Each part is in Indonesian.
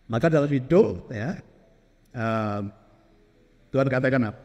Maka dalam hidup ya, Tuhan katakan apa?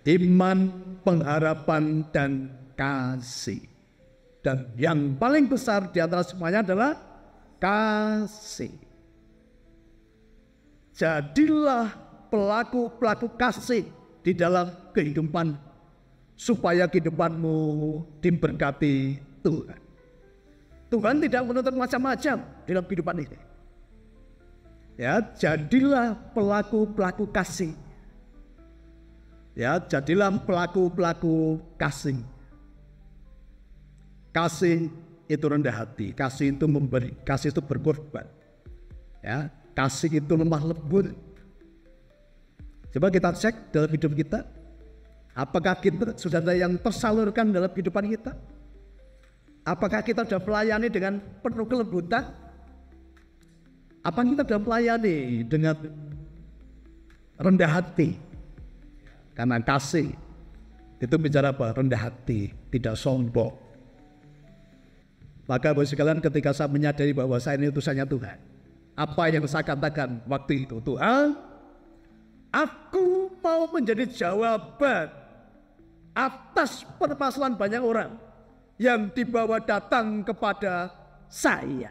Iman, pengharapan, dan kasih. Dan yang paling besar di antara semuanya adalah kasih. Jadilah pelaku-pelaku kasih di dalam kehidupan, supaya kehidupanmu diberkati Tuhan. Tuhan tidak menuntut macam-macam dalam kehidupan ini. Ya, jadilah pelaku-pelaku kasih. Ya, jadilah pelaku-pelaku kasih. Kasih itu rendah hati, kasih itu memberi, kasih itu berkorban. Ya, kasih itu lemah lembut. Coba kita cek dalam hidup kita, apakah kita sudah ada yang tersalurkan dalam kehidupan kita? Apakah kita sudah melayani dengan penuh kelembutan? Apa kita sudah melayani dengan rendah hati? Karena kasih itu bicara apa? Rendah hati, tidak sombong. Maka Bapak sekalian, ketika saya menyadari bahwa saya ini utusannya Tuhan, apa yang saya katakan waktu itu? Tuhan, aku mau menjadi jawaban atas permasalahan banyak orang yang dibawa datang kepada saya.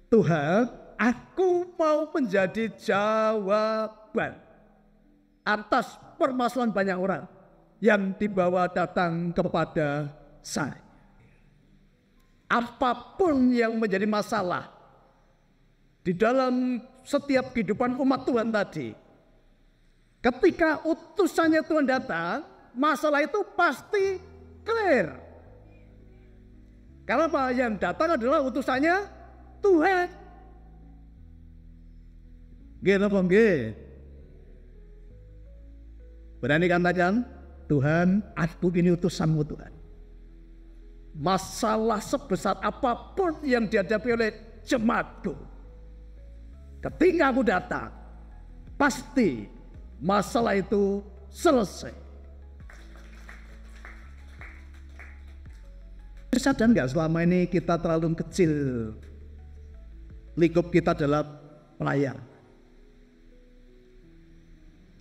Tuhan, aku mau menjadi jawaban atas permasalahan banyak orang yang dibawa datang kepada saya. Apapun yang menjadi masalah di dalam setiap kehidupan umat Tuhan tadi, ketika utusannya Tuhan datang, masalah itu pasti clear. Karena apa? Yang datang adalah utusannya Tuhan. Gini apa nggih? Berani katakan, Tuhan, aku ini utusanmu Tuhan. Masalah sebesar apapun yang dihadapi oleh jemaatku, ketika aku datang, pasti masalah itu selesai. Sadar nggak selama ini kita terlalu kecil, lingkup kita adalah pelayan.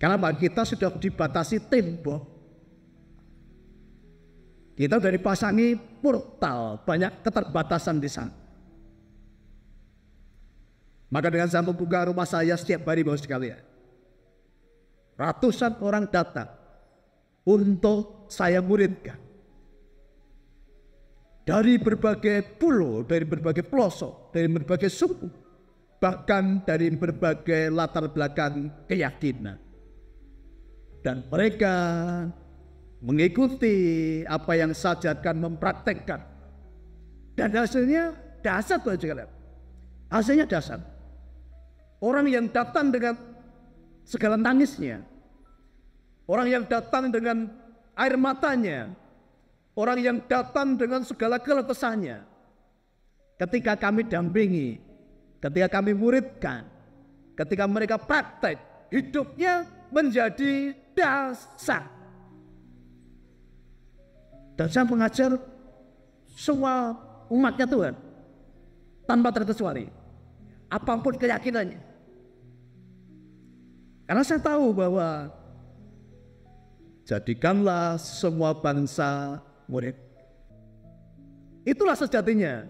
Karena kita sudah dibatasi tembok. Kita sudah dipasangi portal, banyak keterbatasan di sana. Maka dengan saya membuka rumah saya setiap hari, Bapak sekalian, ratusan orang datang untuk saya muridkan. Dari berbagai pulau, dari berbagai pelosok, dari berbagai suku, bahkan dari berbagai latar belakang keyakinan. Dan mereka mengikuti apa yang saya ajarkan, mempraktekkan. Dan hasilnya dahsyat, Bapak sekalian. Hasilnya dahsyat. Orang yang datang dengan segala tangisnya, orang yang datang dengan air matanya, orang yang datang dengan segala keluh kesahnya, ketika kami dampingi, ketika kami muridkan, ketika mereka praktek, hidupnya menjadi dahsyat. Dan saya mengajar semua umatnya Tuhan tanpa terkecuali, apapun keyakinannya. Karena saya tahu bahwa jadikanlah semua bangsa murid. Itulah sejatinya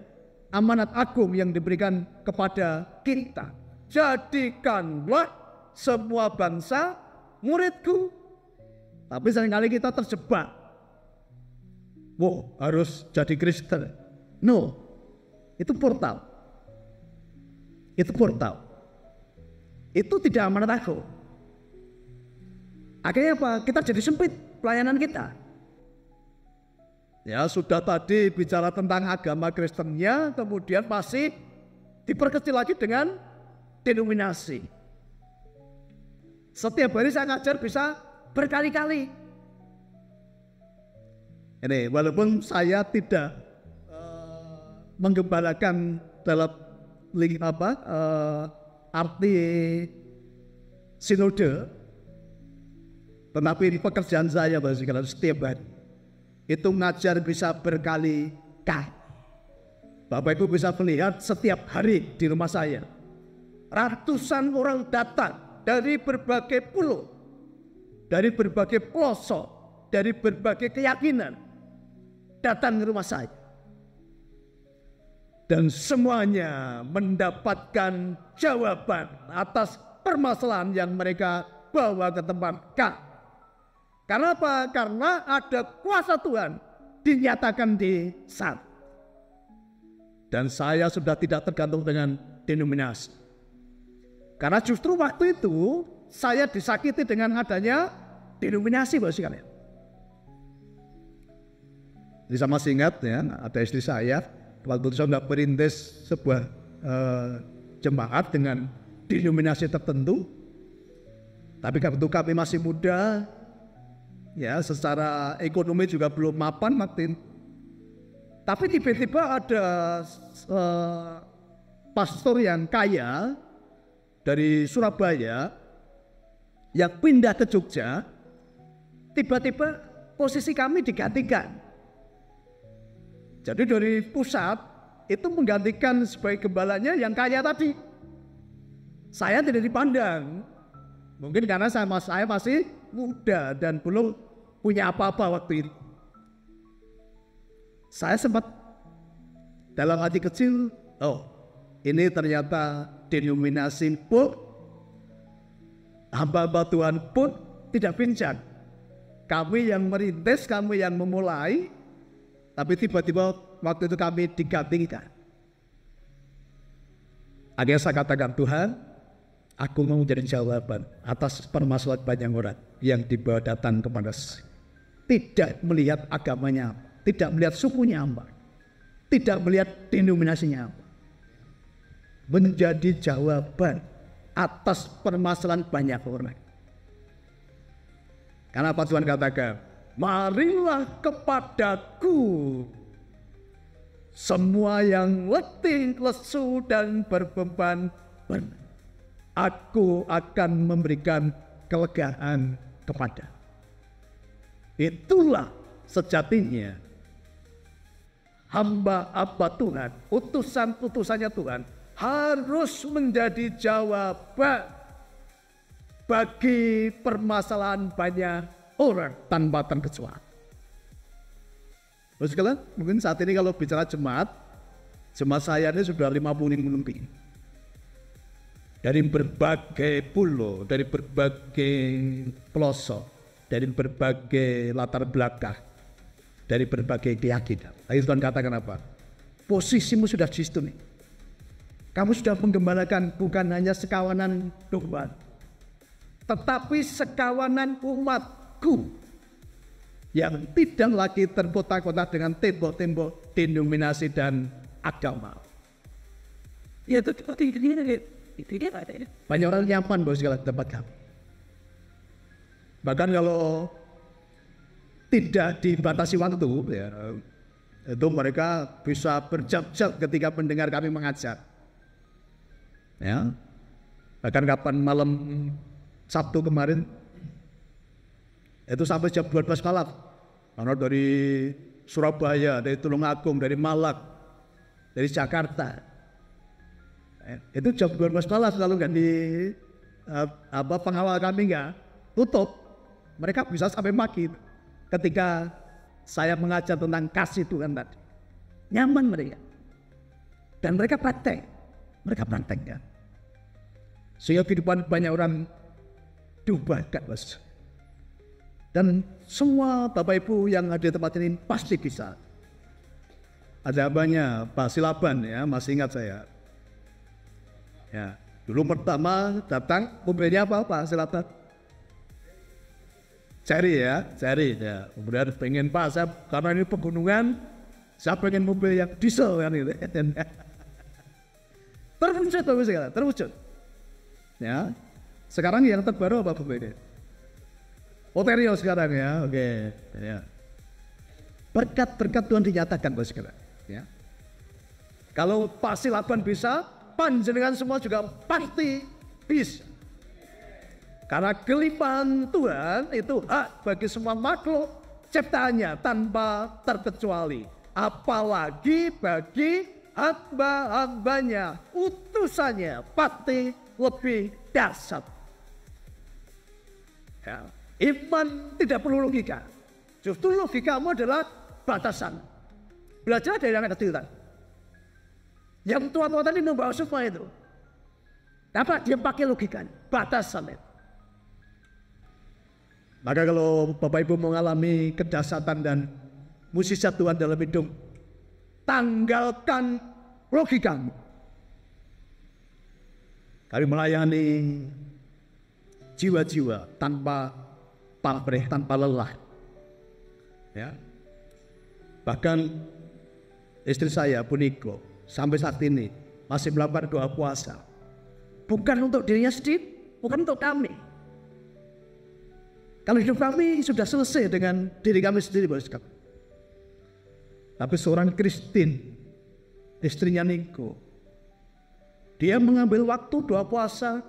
amanat agung yang diberikan kepada kita. Jadikanlah semua bangsa muridku. Tapi seringkali kita terjebak. Wow, harus jadi Kristen. No, itu portal. Itu portal. Itu tidak amanat agung. Akhirnya apa? Kita jadi sempit pelayanan kita. Ya, sudah tadi bicara tentang agama Kristennya, kemudian masih diperkecil lagi dengan denominasi. Setiap hari saya ngajar bisa berkali-kali. Ini walaupun saya tidak menggembalakan dalam arti sinode, tetapi pekerjaan saya setiap hari itu ngajar bisa berkali-kali. Bapak Ibu bisa melihat setiap hari di rumah saya, ratusan orang datang dari berbagai pulau, dari berbagai pelosok, dari berbagai keyakinan, datang ke rumah saya. Dan semuanya mendapatkan jawaban atas permasalahan yang mereka bawa ke tempat kami. Karena apa? Karena ada kuasa Tuhan dinyatakan di sana. Dan saya sudah tidak tergantung dengan denominasi. Karena justru waktu itu saya disakiti dengan adanya denominasi, Bapak sekalian. Jadi saya masih ingat ya, ada istri saya waktu itu saya sudah merintis sebuah jemaat dengan denominasi tertentu. Tapi waktu kami masih muda, ya secara ekonomi juga belum mapan waktu itu. Tapi tiba-tiba ada pastor yang kaya dari Surabaya yang pindah ke Jogja. Tiba-tiba posisi kami digantikan. Jadi dari pusat itu menggantikan sebagai gembalanya yang kaya tadi. Saya tidak dipandang. Mungkin karena saya masih muda dan belum punya apa-apa waktu itu. Saya sempat dalam hati kecil, oh ini ternyata denominasi pun, hamba-hamba Tuhan pun tidak pincang. Kami yang merintis, kami yang memulai, tapi tiba-tiba waktu itu kami digantikan. Akhirnya saya katakan, Tuhan, aku mau menjadi jawaban atas permasalahan banyak orang yang dibawa datang kepada saya. Tidak melihat agamanya, tidak melihat sukunya apa, tidak melihat denominasinya apa. Menjadi jawaban atas permasalahan banyak orang. Karena apa Tuhan katakan, marilah kepadaku semua yang letih, lesu dan berbeban berat. Aku akan memberikan kelegaan kepada. Itulah sejatinya hamba-hamba Tuhan, utusan-utusannya Tuhan harus menjadi jawaban bagi permasalahan banyak orang tanpa terkecuali. Terus sekalian, mungkin saat ini kalau bicara jemaat saya ini sudah 50 lebih. Dari berbagai pulau, dari berbagai pelosok, dari berbagai latar belakang, dari berbagai keyakinan. Lalu Tuhan katakan apa? Posisimu sudah di situ nih. Kamu sudah menggembalakan bukan hanya sekawanan Tuhan, tetapi sekawanan umatku yang tidak lagi terkotak-kotak dengan tembok-tembok denominasi dan agama. Ya itu dia banyak orang nyaman bahwa segala tempat kami. Bahkan kalau tidak dibatasi waktu, ya, itu mereka bisa berjam-jam ketika mendengar kami mengajar. Ya, bahkan kapan malam Sabtu kemarin itu sampai jam 12 malam. Karena dari Surabaya, dari Tulungagung, dari Malang, dari Jakarta, itu jam 12 malam kalau nggak di pengawal kami nggak tutup, mereka bisa sampai pagi. Ketika saya mengajar tentang kasih Tuhan tadi, nyaman mereka, dan mereka praktek ya. Sehingga kehidupan banyak orang diubahkan, Mas. Dan semua Bapak Ibu yang ada di tempat ini pasti bisa. Ada abangnya Pak Silaban ya, masih ingat saya. Ya, dulu pertama datang mobilnya apa Pak Silaban? Cari ya. Kemudian pengen Pak, saya karena ini pegunungan, saya pengen mobil yang diesel kan gitu. Terwujud. Ya, sekarang yang terbaru apa mobilnya? Oterio sekarang ya, oke. Ya. Berkat Tuhan dinyatakan bos sekarang. Ya. Kalau Pak Silaban bisa, panjenengan semua juga pasti bisa. Karena kelimpahan Tuhan itu hak bagi semua makhluk ciptaannya tanpa terkecuali. Apalagi bagi hamba-hambanya, utusannya pasti lebih dahsyat. Ya, iman tidak perlu logika. Justru logikamu adalah batasan. Belajar dari yang kecil tadi. Yang tua-tua tadi membawa semua itu. Apa dia pakai logika? Batasan itu. Maka kalau Bapak Ibu mengalami kedahsyatan dan mukjizat Tuhan dalam hidup, tanggalkan logikamu. Kami melayani jiwa-jiwa tanpa pamrih, tanpa lelah. Ya. Bahkan istri saya, Puniko, sampai saat ini masih melakukan doa puasa. Bukan untuk dirinya sendiri, bukan untuk kami. Kalau hidup kami sudah selesai dengan diri kami sendiri, bos kami. Tapi seorang Christine, istrinya Niko, dia mengambil waktu doa puasa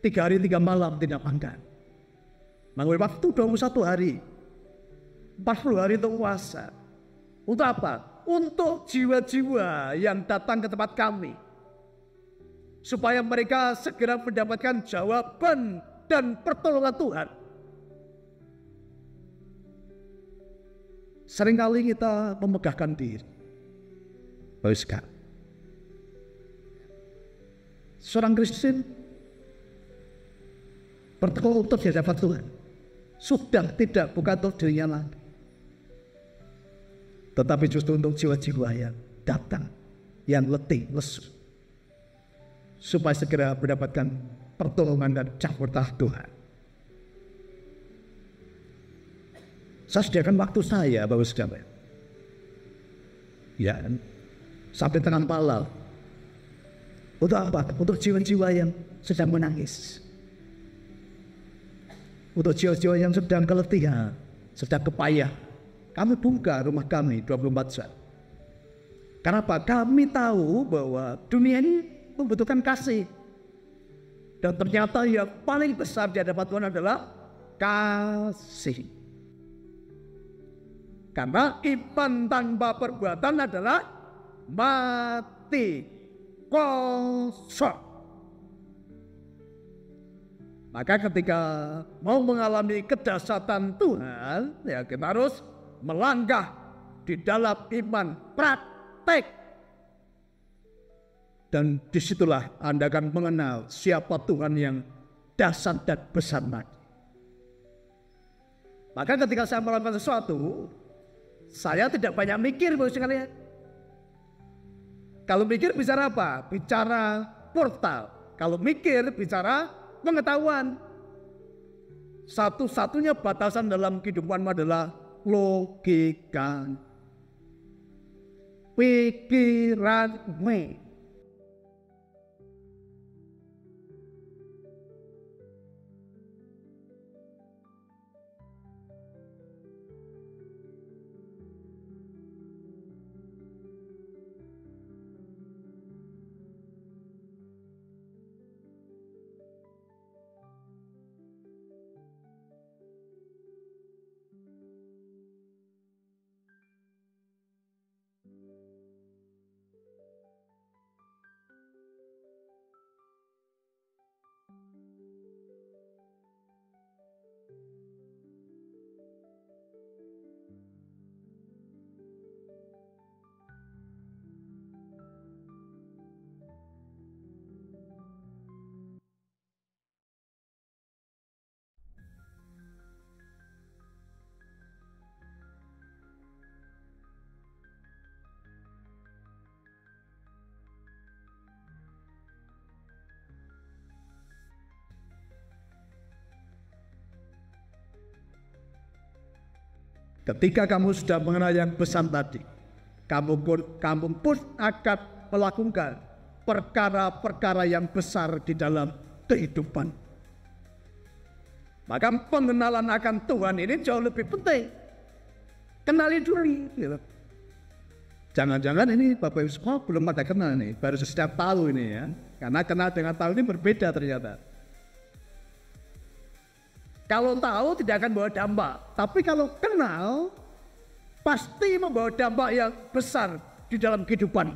3 hari 3 malam tidak makan. Mengambil waktu 21 hari, 40 hari untuk puasa. Untuk apa? Untuk jiwa-jiwa yang datang ke tempat kami. Supaya mereka segera mendapatkan jawaban dan pertolongan Tuhan. Seringkali kita memegahkan diri. Baik, seorang Kristen bertekun untuk di hadapan Tuhan. Sudah tidak bukan untuk dirinya lagi. Tetapi justru untuk jiwa-jiwa yang datang, yang letih, lesu. Supaya segera mendapatkan pertolongan dan campur tangan Tuhan. Saya sediakan waktu saya, Bapak Saudara. Ya, sampai tengah malam. Untuk apa? Untuk jiwa-jiwa yang sedang menangis. Untuk jiwa-jiwa yang sedang keletihan, sedang kepayah. Kami buka rumah kami 24 jam. Kenapa? Kami tahu bahwa dunia ini membutuhkan kasih. Dan ternyata yang paling besar di hadapan Tuhan adalah kasih. Karena iman tanpa perbuatan adalah mati kosong. Maka ketika mau mengalami kedahsyatan Tuhan, ya kita harus melangkah di dalam iman praktek. Dan disitulah Anda akan mengenal siapa Tuhan yang dahsyat dan besar tadi. Maka ketika saya melakukan sesuatu, saya tidak banyak mikir, Bapak sekalian. Kalau mikir bicara apa? Bicara portal. Kalau mikir bicara pengetahuan. Satu-satunya batasan dalam kehidupan adalah logika. Pikiranmu. Ketika kamu sudah mengenal yang besar tadi, kamu pun akan melakukan perkara-perkara yang besar di dalam kehidupan. Maka pengenalan akan Tuhan ini jauh lebih penting. Kenali dulu. Gitu. Jangan-jangan ini Bapak Ibu semua belum ada kenal nih, baru setiap tahu ini ya. Karena kenal dengan tahu ini berbeda ternyata. Kalau tahu tidak akan bawa dampak, tapi kalau kenal pasti membawa dampak yang besar di dalam kehidupan.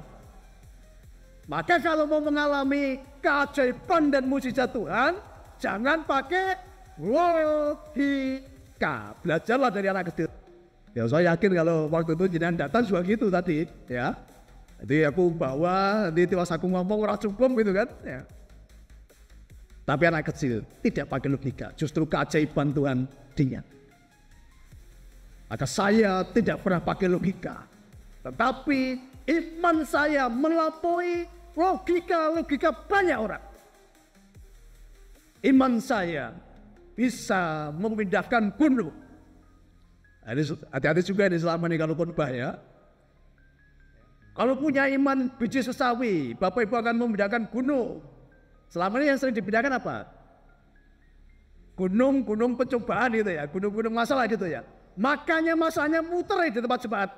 Maka kalau mau mengalami keajaiban dan mukjizat Tuhan, jangan pakai logika. Belajarlah dari anak kecil. Ya saya yakin kalau waktu itu jenengan datang juga gitu tadi, ya. Jadi aku bawa, nanti pas aku ngomong ora cukup gitu kan, ya. Tapi anak kecil tidak pakai logika, justru keajaiban Tuhan dinyat. Maka saya tidak pernah pakai logika, tetapi iman saya melampaui logika banyak orang. Iman saya bisa memindahkan gunung. Hati-hati juga ini selama ini kalau khotbah ya. Kalau punya iman biji sesawi, Bapak Ibu akan memindahkan gunung. Selama ini yang sering dipindahkan apa? Gunung-gunung pencobaan gitu ya, gunung-gunung masalah gitu ya. Makanya masalahnya muter di tempat jemaat.